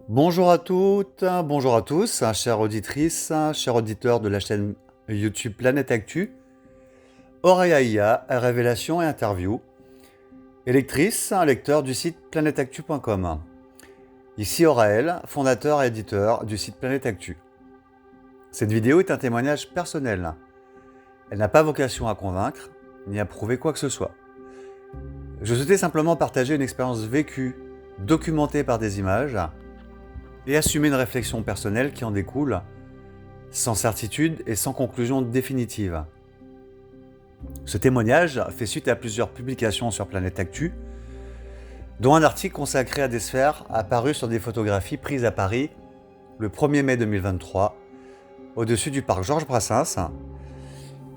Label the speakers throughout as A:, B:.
A: Bonjour à toutes, bonjour à tous, chères auditrices, chers auditeurs de la chaîne YouTube Planète Actu. Auréa IA, révélation et interview. Électrice, lecteur du site planetactu.com. Ici Auraël, fondateur et éditeur du site Planète Actu. Cette vidéo est un témoignage personnel. Elle n'a pas vocation à convaincre, ni à prouver quoi que ce soit. Je souhaitais simplement partager une expérience vécue, documentée par des images, et assumer une réflexion personnelle qui en découle, sans certitude et sans conclusion définitive. Ce témoignage fait suite à plusieurs publications sur Planète Actu, dont un article consacré à des sphères apparu sur des photographies prises à Paris le 1er mai 2023, au-dessus du parc Georges Brassens,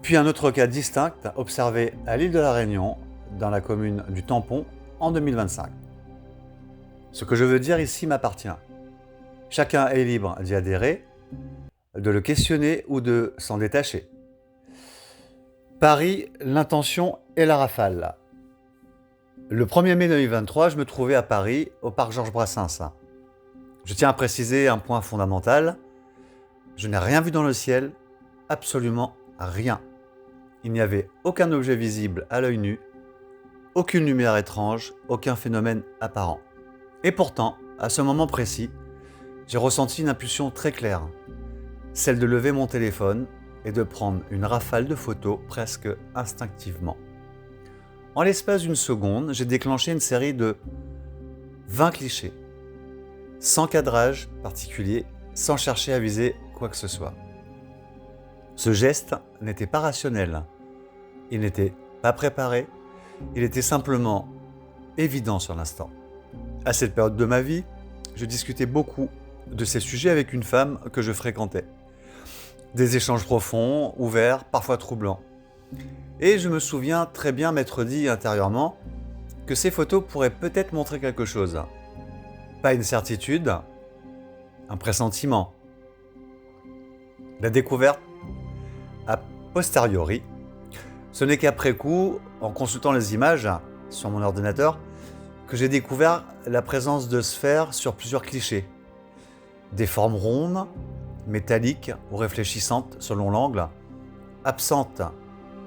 A: puis un autre cas distinct observé à l'île de la Réunion, dans la commune du Tampon, en 2025. Ce que je veux dire ici m'appartient. Chacun est libre d'y adhérer, de le questionner ou de s'en détacher. Paris, l'intention et la rafale. Le 1er mai 2023, je me trouvais à Paris, au parc Georges Brassens. Je tiens à préciser un point fondamental. Je n'ai rien vu dans le ciel, absolument rien. Il n'y avait aucun objet visible à l'œil nu, aucune lumière étrange, aucun phénomène apparent. Et pourtant, à ce moment précis, j'ai ressenti une impulsion très claire, celle de lever mon téléphone et de prendre une rafale de photos presque instinctivement. En l'espace d'une seconde, j'ai déclenché une série de 20 clichés, sans cadrage particulier, sans chercher à viser quoi que ce soit. Ce geste n'était pas rationnel, il n'était pas préparé, il était simplement évident sur l'instant. À cette période de ma vie, je discutais beaucoup de ces sujets avec une femme que je fréquentais. Des échanges profonds, ouverts, parfois troublants. Et je me souviens très bien m'être dit intérieurement que ces photos pourraient peut-être montrer quelque chose. Pas une certitude, un pressentiment. La découverte a posteriori, ce n'est qu'après coup, en consultant les images sur mon ordinateur, que j'ai découvert la présence de sphères sur plusieurs clichés. Des formes rondes, métalliques ou réfléchissantes selon l'angle, absentes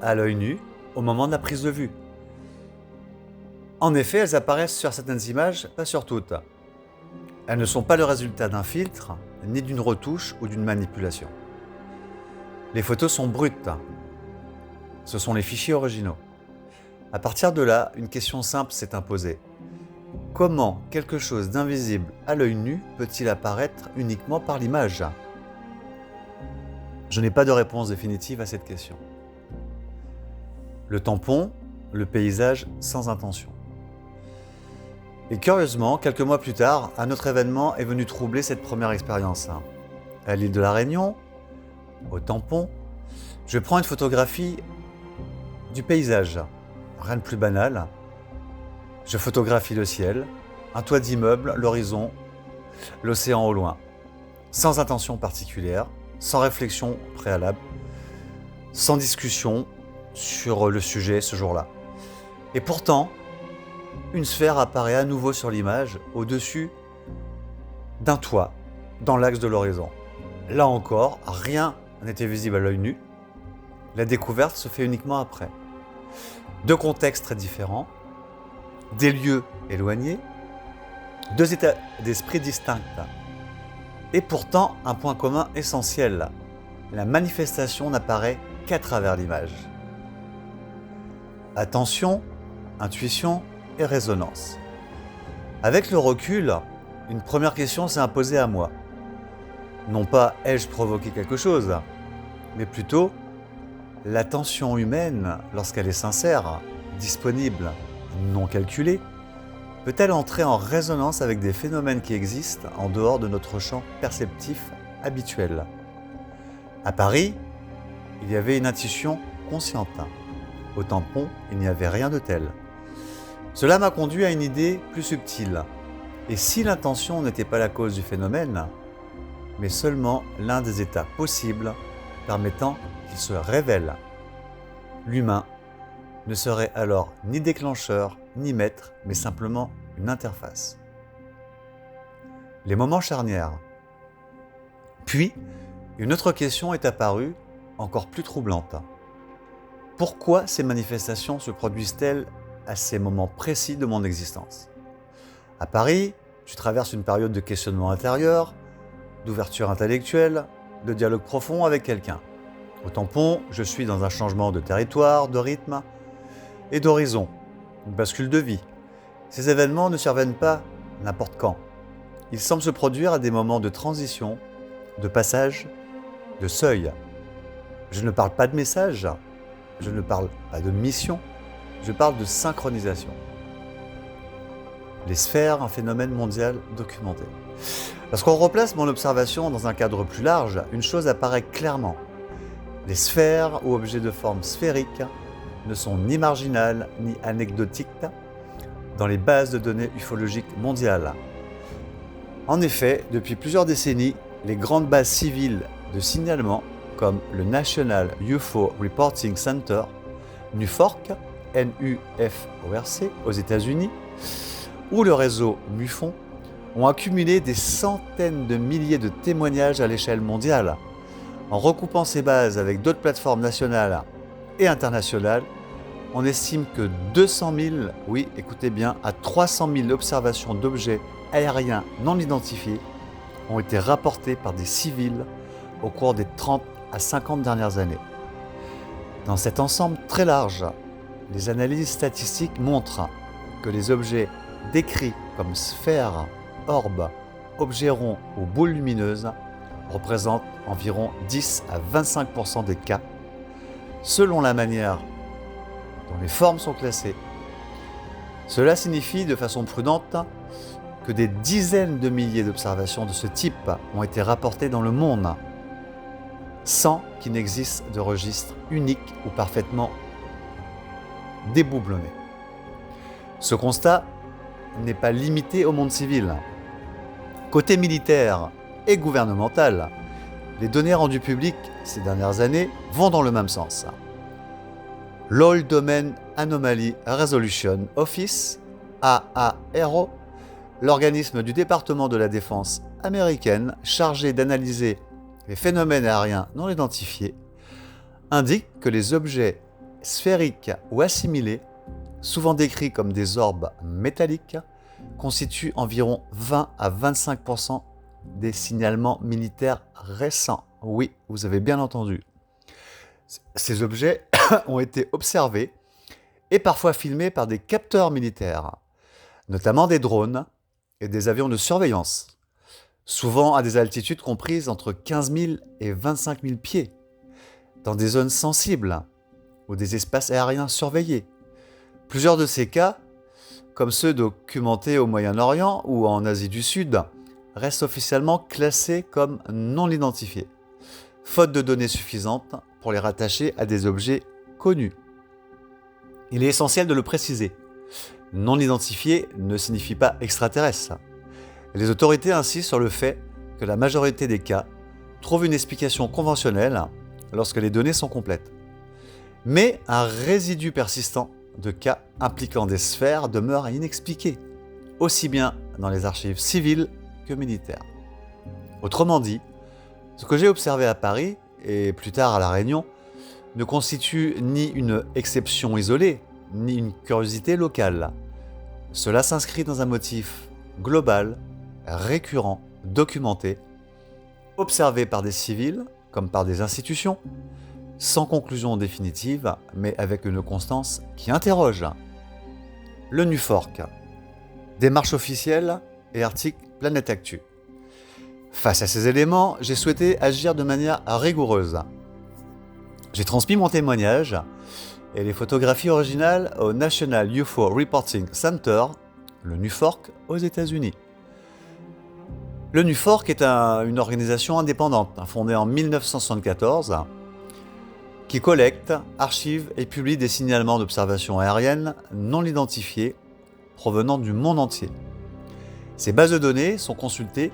A: à l'œil nu au moment de la prise de vue. En effet, elles apparaissent sur certaines images, pas sur toutes. Elles ne sont pas le résultat d'un filtre, ni d'une retouche ou d'une manipulation. Les photos sont brutes. Ce sont les fichiers originaux. À partir de là, une question simple s'est imposée. Comment quelque chose d'invisible à l'œil nu peut-il apparaître uniquement par l'image ? Je n'ai pas de réponse définitive à cette question. Le tampon, le paysage sans intention. Et curieusement, quelques mois plus tard, un autre événement est venu troubler cette première expérience. À l'île de la Réunion, au tampon, je prends une photographie du paysage. Rien de plus banal. Je photographie le ciel, un toit d'immeuble, l'horizon, l'océan au loin. Sans intention particulière, sans réflexion préalable, sans discussion sur le sujet ce jour-là. Et pourtant, une sphère apparaît à nouveau sur l'image, au-dessus d'un toit, dans l'axe de l'horizon. Là encore, rien n'était visible à l'œil nu. La découverte se fait uniquement après. Deux contextes très différents, des lieux éloignés, deux états d'esprit distincts. Et pourtant, un point commun essentiel, la manifestation n'apparaît qu'à travers l'image. Attention, intuition et résonance. Avec le recul, une première question s'est imposée à moi. Non pas ai-je provoqué quelque chose, mais plutôt l'attention humaine, lorsqu'elle est sincère, disponible, non calculée, peut-elle entrer en résonance avec des phénomènes qui existent en dehors de notre champ perceptif habituel ? À Paris, il y avait une intuition consciente. Au tampon, il n'y avait rien de tel. Cela m'a conduit à une idée plus subtile. Et si l'intention n'était pas la cause du phénomène, mais seulement l'un des états possibles permettant qu'il se révèle, l'humain ne serait alors ni déclencheur, ni maître, mais simplement une interface. les moments charnières. Puis, une autre question est apparue, encore plus troublante. Pourquoi ces manifestations se produisent-elles à ces moments précis de mon existence ? À Paris, tu traverses une période de questionnement intérieur, d'ouverture intellectuelle, de dialogue profond avec quelqu'un. Au tampon, je suis dans un changement de territoire, de rythme et d'horizon, une bascule de vie. Ces événements ne surviennent pas n'importe quand. Ils semblent se produire à des moments de transition, de passage, de seuil. Je ne parle pas de message, je ne parle pas de mission, je parle de synchronisation. Les sphères, un phénomène mondial documenté. Lorsqu'on replace mon observation dans un cadre plus large, une chose apparaît clairement. Les sphères ou objets de forme sphérique ne sont ni marginales ni anecdotiques dans les bases de données ufologiques mondiales. En effet, depuis plusieurs décennies, les grandes bases civiles de signalement comme le National UFO Reporting Center, NUFORC, NUFORC aux États-Unis, ou le réseau MUFON, ont accumulé des centaines de milliers de témoignages à l'échelle mondiale. En recoupant ces bases avec d'autres plateformes nationales et internationales, on estime que 200 000, oui, écoutez bien, à 300 000 observations d'objets aériens non identifiés ont été rapportées par des civils au cours des 30 à 50 dernières années. Dans cet ensemble très large, les analyses statistiques montrent que les objets décrits comme sphères, orbes, objets ronds ou boules lumineuses représentent environ 10 à 25% des cas, selon la manière dont les formes sont classées. Cela signifie de façon prudente que des dizaines de milliers d'observations de ce type ont été rapportées dans le monde, sans qu'il n'existe de registre unique ou parfaitement déboublonné. Ce constat n'est pas limité au monde civil. Côté militaire et gouvernemental, les données rendues publiques ces dernières années vont dans le même sens. l'All Domain Anomaly Resolution Office, AARO, l'organisme du département de la défense américaine chargé d'analyser les phénomènes aériens non identifiés, indique que les objets sphériques ou assimilés, souvent décrits comme des orbes métalliques, constituent environ 20 à 25% des signalements militaires récents. Oui, vous avez bien entendu. Ces objets ont été observés et parfois filmés par des capteurs militaires, notamment des drones et des avions de surveillance, souvent à des altitudes comprises entre 15 000 et 25 000 pieds, dans des zones sensibles ou des espaces aériens surveillés. Plusieurs de ces cas, comme ceux documentés au Moyen-Orient ou en Asie du Sud, restent officiellement classés comme non identifiés, faute de données suffisantes pour les rattacher à des objets connus. Il est essentiel de le préciser. Non identifié ne signifie pas extraterrestre. Les autorités insistent sur le fait que la majorité des cas trouvent une explication conventionnelle lorsque les données sont complètes. Mais un résidu persistant de cas impliquant des sphères demeure inexpliqué, aussi bien dans les archives civiles que militaires. Autrement dit, ce que j'ai observé à Paris et plus tard à La Réunion ne constitue ni une exception isolée, ni une curiosité locale. Cela s'inscrit dans un motif global, récurrent, documenté, observé par des civils comme par des institutions, sans conclusion définitive, mais avec une constance qui interroge. Le NUFORC, démarche officielle et article Planète Actu. Face à ces éléments, j'ai souhaité agir de manière rigoureuse. J'ai transmis mon témoignage et les photographies originales au National UFO Reporting Center, le NUFORC, aux États-Unis. Le NUFORC est une organisation indépendante fondée en 1974 qui collecte, archive et publie des signalements d'observations aériennes non identifiées provenant du monde entier. Ces bases de données sont consultées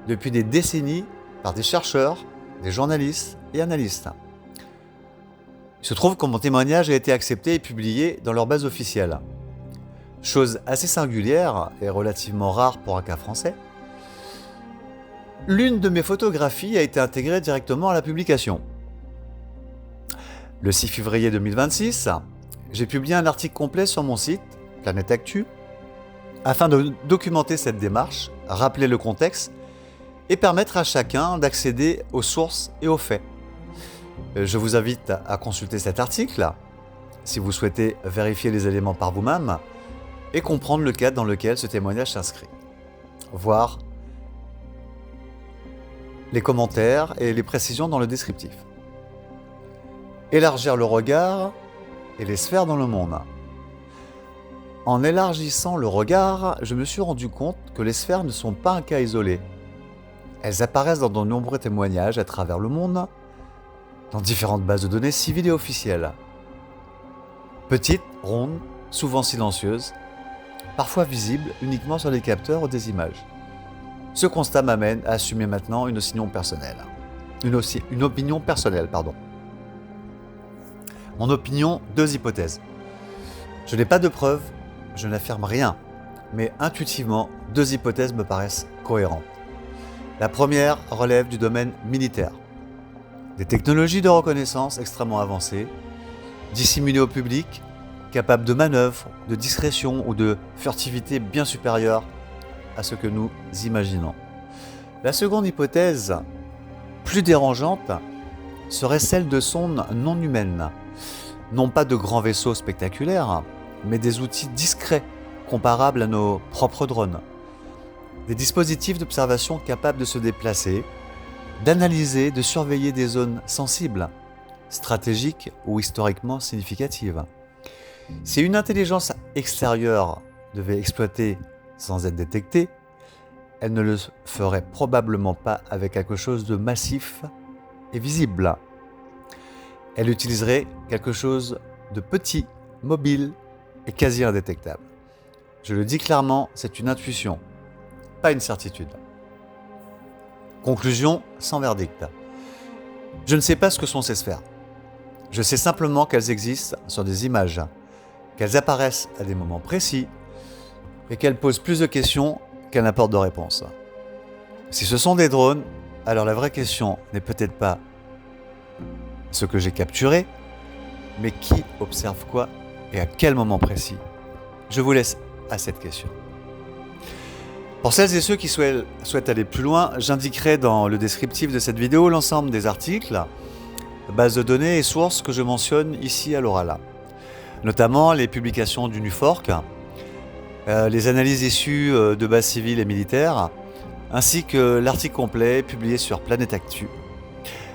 A: depuis des décennies par des chercheurs, des journalistes et analystes. Il se trouve que mon témoignage a été accepté et publié dans leur base officielle. Chose assez singulière et relativement rare pour un cas français, l'une de mes photographies a été intégrée directement à la publication. Le 6 février 2026, j'ai publié un article complet sur mon site, Planète Actu, afin de documenter cette démarche, rappeler le contexte et permettre à chacun d'accéder aux sources et aux faits. Je vous invite à consulter cet article si vous souhaitez vérifier les éléments par vous-même et comprendre le cadre dans lequel ce témoignage s'inscrit. Voir les commentaires et les précisions dans le descriptif. Élargir le regard et les sphères dans le monde. En élargissant le regard, je me suis rendu compte que les sphères ne sont pas un cas isolé. Elles apparaissent dans de nombreux témoignages à travers le monde, dans différentes bases de données civiles et officielles. Petites, rondes, souvent silencieuses, parfois visibles uniquement sur des capteurs ou des images. Ce constat m'amène à assumer maintenant une opinion personnelle. Une opinion personnelle, pardon. Mon opinion, 2 hypothèses. Je n'ai pas de preuves, je n'affirme rien, mais intuitivement, 2 hypothèses me paraissent cohérentes. La première relève du domaine militaire. Des technologies de reconnaissance extrêmement avancées, disséminées au public, capables de manœuvres, de discrétion ou de furtivité bien supérieures à ce que nous imaginons. La seconde hypothèse, plus dérangeante, serait celle de sondes non humaines. Non pas de grands vaisseaux spectaculaires, mais des outils discrets, comparables à nos propres drones. Des dispositifs d'observation capables de se déplacer, d'analyser, de surveiller des zones sensibles, stratégiques ou historiquement significatives. Si une intelligence extérieure devait exploiter sans être détectée, elle ne le ferait probablement pas avec quelque chose de massif et visible. Elle utiliserait quelque chose de petit, mobile et quasi indétectable. Je le dis clairement, c'est une intuition, pas une certitude. Conclusion sans verdict. Je ne sais pas ce que sont ces sphères. Je sais simplement qu'elles existent sur des images, qu'elles apparaissent à des moments précis et qu'elles posent plus de questions qu'elles n'apportent de réponses. Si ce sont des drones, alors la vraie question n'est peut-être pas ce que j'ai capturé, mais qui observe quoi et à quel moment précis. Je vous laisse à cette question. Pour celles et ceux qui souhaitent aller plus loin, j'indiquerai dans le descriptif de cette vidéo l'ensemble des articles, bases de données et sources que je mentionne ici à l'oral. Notamment les publications du NUFORC, les analyses issues de bases civiles et militaires, ainsi que l'article complet publié sur Planète Actu.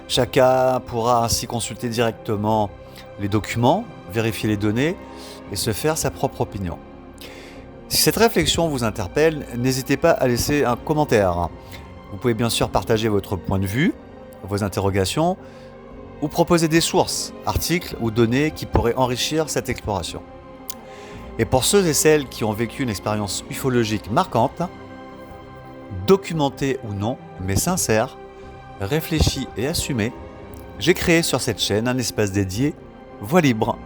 A: Chacun pourra ainsi consulter directement les documents, vérifier les données et se faire sa propre opinion. Si cette réflexion vous interpelle, n'hésitez pas à laisser un commentaire. Vous pouvez bien sûr partager votre point de vue, vos interrogations, ou proposer des sources, articles ou données qui pourraient enrichir cette exploration. Et pour ceux et celles qui ont vécu une expérience ufologique marquante, documentée ou non, mais sincère, réfléchie et assumée, j'ai créé sur cette chaîne un espace dédié Voix Libre.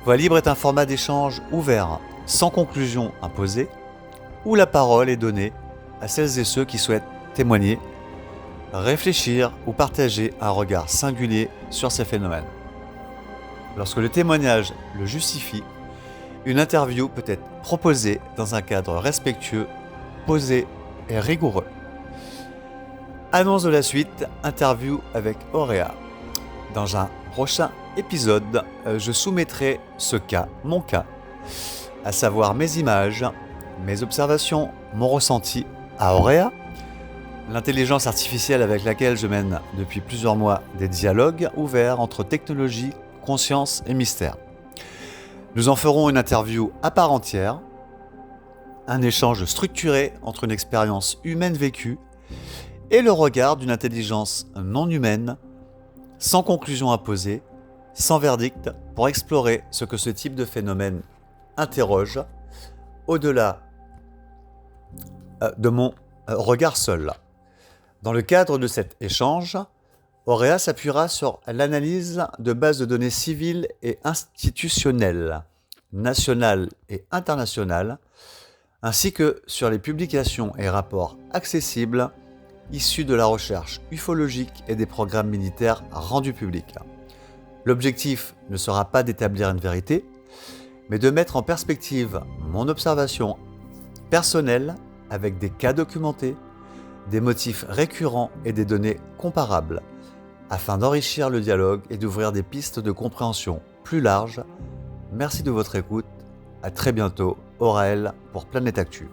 A: Voix Libre est un format d'échange ouvert, sans conclusion imposée, où la parole est donnée à celles et ceux qui souhaitent témoigner, réfléchir ou partager un regard singulier sur ces phénomènes. Lorsque le témoignage le justifie, une interview peut être proposée dans un cadre respectueux, posé et rigoureux. Annonce de la suite, interview avec Auréa. Dans un prochain épisode, je soumettrai ce cas, mon cas, à savoir mes images, mes observations, mon ressenti à Auréa, l'intelligence artificielle avec laquelle je mène depuis plusieurs mois des dialogues ouverts entre technologie, conscience et mystère. Nous en ferons une interview à part entière, un échange structuré entre une expérience humaine vécue et le regard d'une intelligence non humaine, sans conclusion imposée, sans verdict, pour explorer ce que ce type de phénomène interroge, au-delà de mon regard seul. Dans le cadre de cet échange, Auréa s'appuiera sur l'analyse de bases de données civiles et institutionnelles, nationales et internationales, ainsi que sur les publications et rapports accessibles issus de la recherche ufologique et des programmes militaires rendus publics. L'objectif ne sera pas d'établir une vérité, mais de mettre en perspective mon observation personnelle avec des cas documentés, des motifs récurrents et des données comparables, afin d'enrichir le dialogue et d'ouvrir des pistes de compréhension plus larges. Merci de votre écoute. À très bientôt, Auraël pour Planète Actu.